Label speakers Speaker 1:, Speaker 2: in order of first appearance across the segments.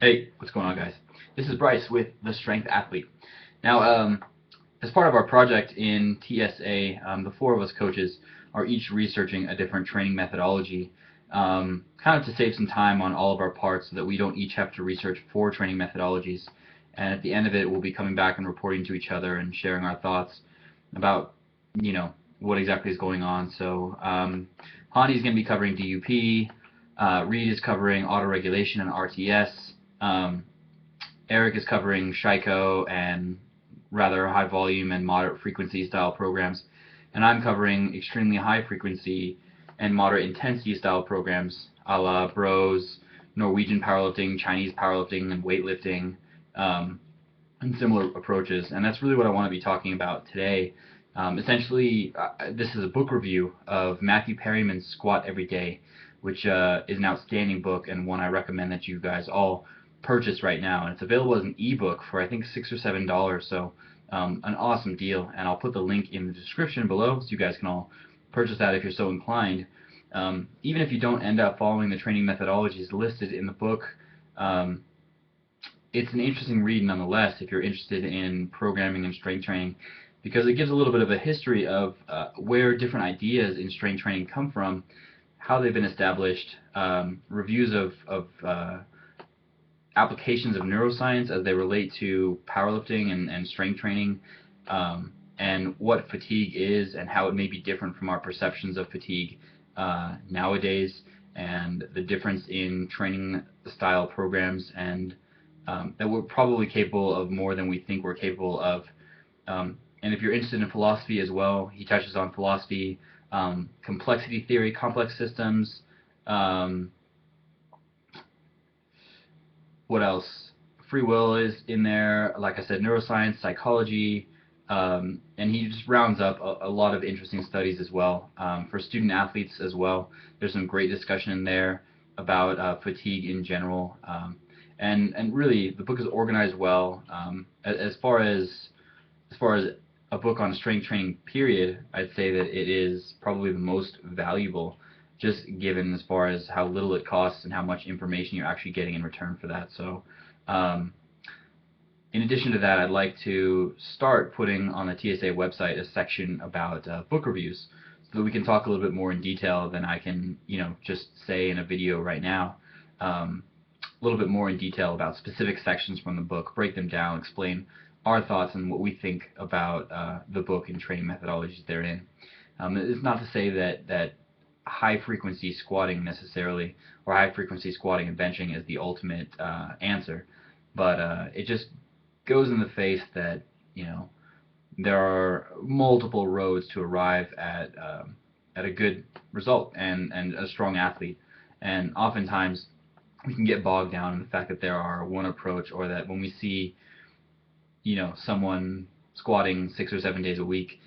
Speaker 1: Hey, what's going on, guys? This is Bryce with The Strength Athlete. Now, as part of our project in TSA, the four of us coaches are each researching a different training methodology, kind of to save some time on all of our parts so that we don't each have to research four training methodologies. And at the end of it, we'll be coming back and reporting to each other and sharing our thoughts about, what exactly is going on. So, Hani's going to be covering DUP, Reed is covering autoregulation and RTS. Um, Eric is covering Shiko and rather high volume and moderate frequency style programs, and I'm covering extremely high frequency and moderate intensity style programs, a la bros, Norwegian powerlifting, Chinese powerlifting, and weightlifting, and similar approaches. And that's really what I want to be talking about today. Essentially, this is a book review of Matthew Perryman's Squat Every Day, which is an outstanding book and one I recommend that you guys all purchase right now. And it's available as an ebook for I think $6 or $7, so an awesome deal. And I'll put the link in the description below so you guys can all purchase that if you're so inclined. Even if you don't end up following the training methodologies listed in the book, it's an interesting read nonetheless if you're interested in programming and strength training, because it gives a little bit of a history of where different ideas in strength training come from, how they've been established, reviews of applications of neuroscience as they relate to powerlifting and strength training, and what fatigue is and how it may be different from our perceptions of fatigue nowadays, and the difference in training style programs, and that we're probably capable of more than we think we're capable of. And if you're interested in philosophy as well, he touches on philosophy, complexity theory, complex systems, what else? Free will is in there, like I said, neuroscience, psychology, and he just rounds up a lot of interesting studies as well. For student athletes as well, there's some great discussion in there about fatigue in general. And really, the book is organized well. As far as a book on strength training, period, I'd say that it is probably the most valuable, just given as far as how little it costs and how much information you're actually getting in return for that. So, in addition to that, I'd like to start putting on the TSA website a section about book reviews, so that we can talk a little bit more in detail than I can, just say in a video right now. A little bit more in detail about specific sections from the book, break them down, explain our thoughts and what we think about the book and training methodologies therein. It's not to say that high frequency squatting necessarily, or high frequency squatting and benching is the ultimate answer, but it just goes in the face that there are multiple roads to arrive at a good result and a strong athlete, and oftentimes we can get bogged down in the fact that there are one approach, or that when we see someone squatting 6 or 7 days a week,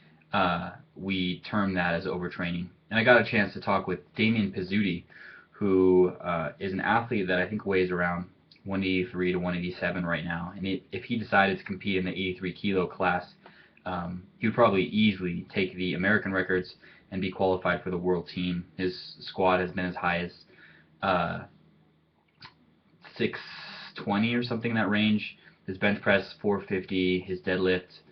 Speaker 1: we term that as overtraining. And I got a chance to talk with Damian Pezzuti, who is an athlete that I think weighs around 183 to 187 right now. And if he decided to compete in the 83 kilo class, he would probably easily take the American records and be qualified for the world team. His squat has been as high as 620 or something in that range. His bench press 450, his deadlift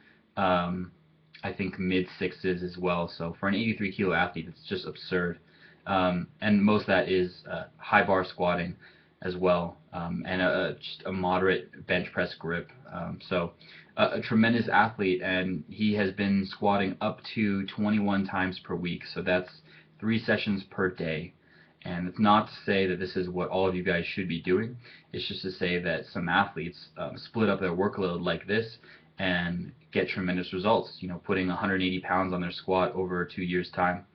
Speaker 1: I think mid sixes as well. So for an 83 kilo athlete, it's just absurd. And most of that is high bar squatting as well, and just a moderate bench press grip. So a tremendous athlete, and he has been squatting up to 21 times per week. So that's 3 sessions per day. And it's not to say that this is what all of you guys should be doing. It's just to say that some athletes split up their workload like this and get tremendous results, putting 180 pounds on their squat over 2 years' time.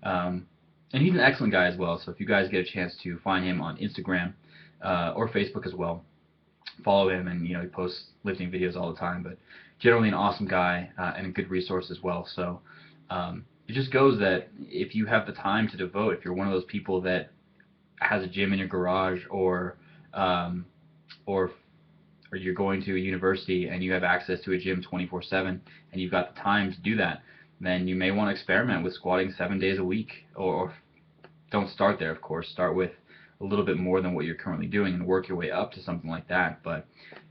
Speaker 1: And he's an excellent guy as well, so if you guys get a chance to find him on Instagram or Facebook as well, follow him, and he posts lifting videos all the time, but generally an awesome guy and a good resource as well. So it just goes that if you have the time to devote, if you're one of those people that has a gym in your garage, or you're going to a university and you have access to a gym 24/7 and you've got the time to do that, then you may want to experiment with squatting 7 days a week. Or don't start there, of course. Start with a little bit more than what you're currently doing and work your way up to something like that. But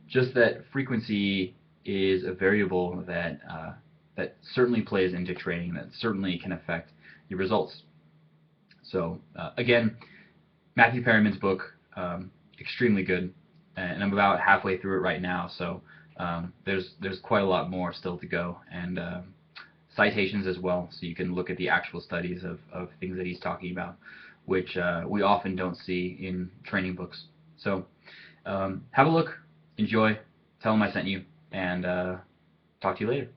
Speaker 1: just that frequency is a variable that that certainly plays into training, that certainly can affect your results. So again, Matthew Perryman's book, extremely good, and I'm about halfway through it right now. So there's quite a lot more still to go, and citations as well, so you can look at the actual studies of things that he's talking about, which we often don't see in training books. So have a look, enjoy, tell him I sent you, and talk to you later.